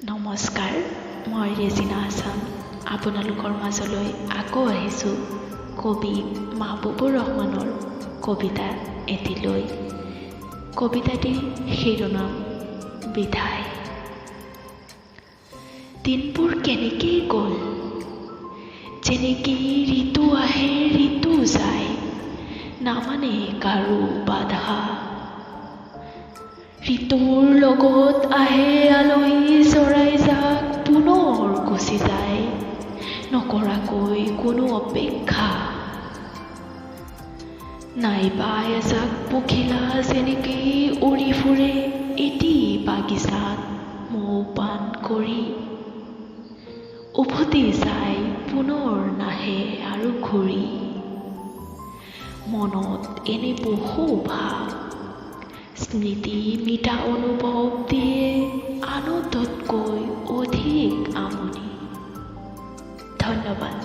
নমস্কাৰ, মই ৰেজিনা হাছান আপোনালোকৰ মাজলৈ আকৌ আহিছোঁ কবি মাহবুবুৰ ৰহমানৰ কবিতা এটি লৈ। কবিতাটিৰ শিৰোনাম বিদায়। দিনবোৰ কেনেকৈ গ'ল, যেনেকৈ ঋতু আহে ঋতু যায়, নামানে কাৰো বাধা। ঋতুৰ লগত আহে আলহী চৰাই যাক পুনৰ গুচি যায়, নকৰাকৈ কোনো অপেক্ষা। নাইবা এজাক পখিলা যেনেকৈ উৰি ফুৰে এটি বাগিচাত মৌ পান কৰি, উভতি যায় পুনৰ নাহে আৰু ঘূৰি। মনত এনে বহু ভাৱ, স্মৃতি মিঠা অনুভৱ দিয়ে আনন্দতকৈ অধিক আমনি। ধন্যবাদ।